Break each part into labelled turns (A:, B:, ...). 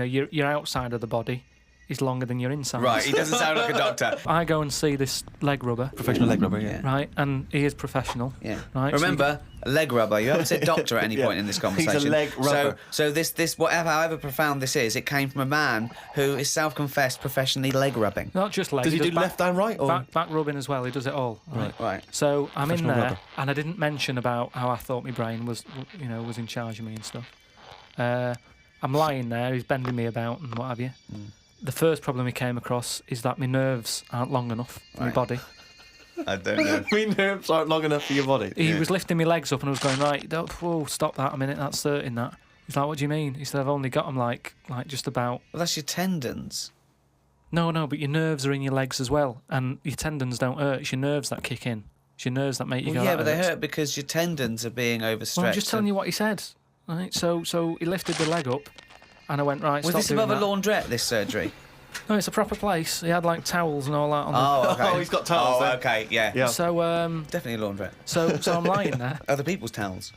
A: your outside of the body is longer than your inside.
B: Right, he doesn't sound like a doctor.
A: I go and see this leg rubber.
C: Professional leg rubber, yeah.
A: Right, and he is professional.
B: Yeah.
A: Right.
B: Remember, a leg rubber. You haven't said doctor at any point in this conversation.
C: He's a leg rubber.
B: So this however profound this is, it came from a man who is self-confessed professionally leg rubbing.
A: Not just legs.
C: Does he do left and right? Or?
A: Back rubbing as well. He does it all.
B: Right.
A: So I'm in there,
C: rubber.
A: and I didn't mention about how I thought my brain was in charge of me and stuff. I'm lying there. He's bending me about and what have you. The first problem he came across is that my nerves aren't long enough for my body.
B: I don't know.
C: My nerves aren't long enough for your body.
A: He was lifting my legs up and I was going, right, whoa, stop that a minute, that's hurting that. He's like, what do you mean? He said, I've only got them like just about...
B: Well, that's your tendons.
A: No, but your nerves are in your legs as well, and your tendons don't hurt, it's your nerves that kick in. It's your nerves that make you go...
B: Yeah, but they hurt because your tendons are being overstretched.
A: Well, I'm just telling you what he said. Right, so he lifted the leg up, and I went, right, stop
B: Was this
A: doing
B: above
A: that.
B: a laundrette, this surgery?
A: No, it's a proper place. He had like towels and all that on the...
B: Oh, okay.
C: Oh, he's got towels there.
B: Okay, yeah.
A: So,
B: Definitely a laundrette.
A: So I'm lying there.
B: Other people's towels.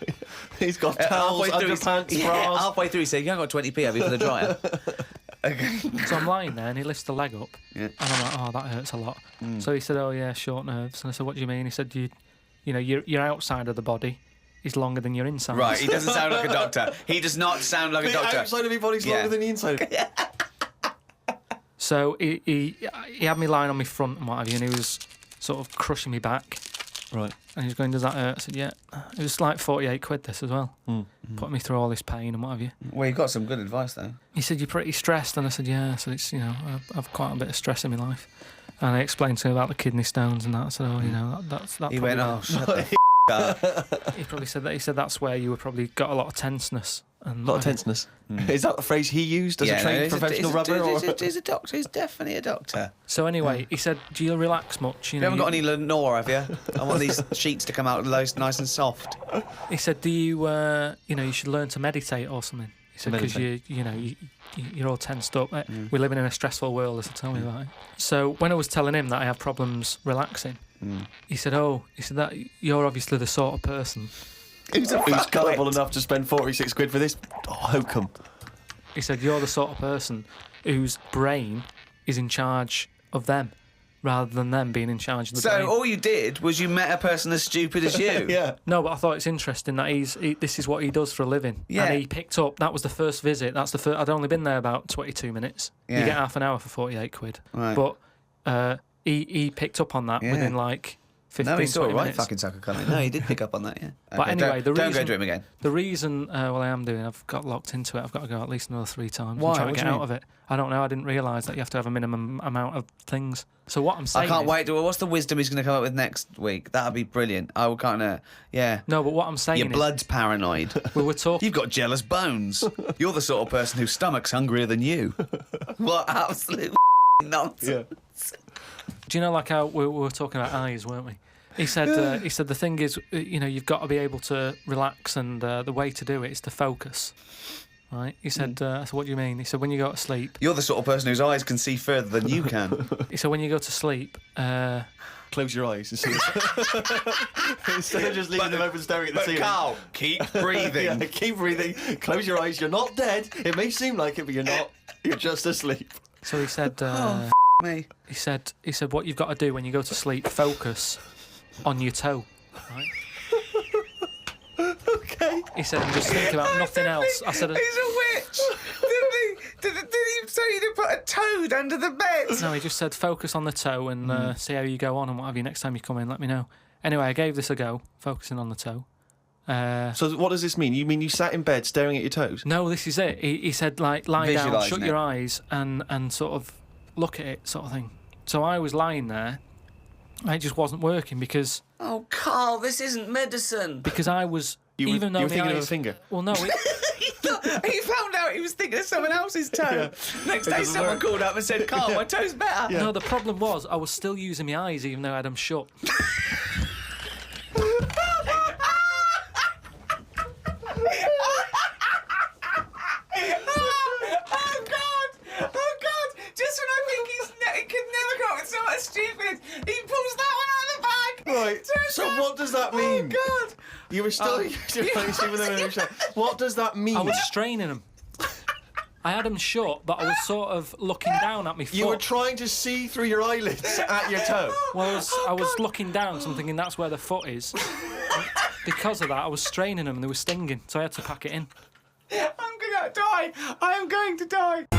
C: He's got towels, underpants, bras.
B: Halfway through he said, you haven't got 20p, have you, for the dryer? Okay.
A: So I'm lying there and he lifts the leg up, and I'm like, oh, that hurts a lot. So he said, oh yeah, short nerves. And I said, what do you mean? He said, your outside of the body is longer than your inside.
B: Right, he doesn't sound like a doctor. He does not sound like a doctor.
C: The outside of your body's longer than the inside.
A: So he had me lying on my front and what have you, and he was sort of crushing me back.
C: Right.
A: And he was going, does that hurt? I said, yeah. It was like 48 quid this as well. Putting me through all this pain and what have you.
B: Well, you got some good advice though.
A: He said, you're pretty stressed. And I said, yeah. So it's, I've quite a bit of stress in my life. And I explained to him about the kidney stones and that. I said, oh, that's that.
B: He went, oh, shut the up.
A: He probably said that. He said that's where you were probably got a lot of tenseness. And
C: a lot of tenseness. Is that the phrase he used as a trained professional rubber?
B: He's a doctor. He's definitely a doctor.
A: So anyway, he said, do you relax much?
B: You haven't got any Lenore, have you? I want these sheets to come out nice and soft.
A: He said, do you, you should learn to meditate or something. He said, because you're all tensed up. We're living in a stressful world, as I tell me about it. So when I was telling him that I have problems relaxing, he said that you're obviously the sort of person
C: who's gullible enough to spend 46 quid for this hokum.
A: He said you're the sort of person whose brain is in charge of them rather than them being in charge of the brain.
B: So all you did was you met a person as stupid as you.
C: Yeah.
A: No, but I thought it's interesting that this is what he does for a living. Yeah. And he picked up, that was the first visit. That's the first. I'd only been there about 22 minutes. Yeah. You get half an hour for 48 quid.
B: Right.
A: But he picked up on that within like 15,
B: no, he saw
A: 20
B: a right
A: minutes.
B: fucking sucker coming. No, he did pick up on that, yeah.
A: But
B: okay,
A: anyway,
B: don't go to him again.
A: The reason, I am doing, I've got locked into it. I've got to go at least another 3 times.
B: Why?
A: I'm trying to get out of it. I don't know. I didn't realise that you have to have a minimum amount of things. So what I'm saying
B: I can't wait. What's the wisdom he's going to come up with next week? That'd be brilliant. I will kind of, yeah.
A: No, but what I'm saying
B: Your blood's paranoid.
A: We were talking...
B: You've got jealous bones. You're the sort of person whose stomach's hungrier than you. What absolute nonsense.
C: Yeah.
A: Do you know, like how we were talking about eyes, weren't we? He said the thing is, you've got to be able to relax, and the way to do it is to focus. Right? He said, so what do you mean? He said, when you go to sleep...
B: You're the sort of person whose eyes can see further than you can.
A: He said, when you go to sleep...
C: Close your eyes and see instead of just leaving them open staring at the ceiling.
B: Carl, keep breathing.
C: Yeah, keep breathing. Close your eyes. You're not dead. It may seem like it, but you're not. You're just asleep.
A: So he said...
B: me.
A: He said, what you've got to do when you go to sleep, focus on your toe. Right?
C: Okay.
A: He said, and just think about nothing else. I said,
B: he's a witch. Did he say you to put a toad under the bed?
A: No, he just said focus on the toe and see how you go on and what have you. Next time you come in, let me know. Anyway, I gave this a go, focusing on the toe.
C: So what does this mean? You mean you sat in bed staring at your toes?
A: No, this is it. He said, like, lie down,
B: Visualising
A: shut
B: it.
A: your eyes and sort of look at it, sort of thing. So I was lying there. It just wasn't working because...
B: Oh, Carl, this isn't medicine.
A: Because I was...
C: You were thinking
A: eyes,
C: of a finger?
A: Well, no.
B: He found out he was thinking of someone else's toe. Yeah. Next day someone called up and said, Carl, my toe's better.
A: Yeah. No, the problem was I was still using my eyes even though I had them shut.
B: Oh God! Just when I think he could never come up with something stupid, he pulls that one out of the bag.
C: Right. So what does that mean?
B: Oh God!
C: You were still using them. What does that mean?
A: I was straining them. I had them shut, but I was sort of looking down at my foot.
C: You were trying to see through your eyelids at your toe.
A: Well, I was looking down, so I'm thinking that's where the foot is. Because of that, I was straining them and they were stinging, so I had to pack it in.
B: I'm gonna die. I am going to die.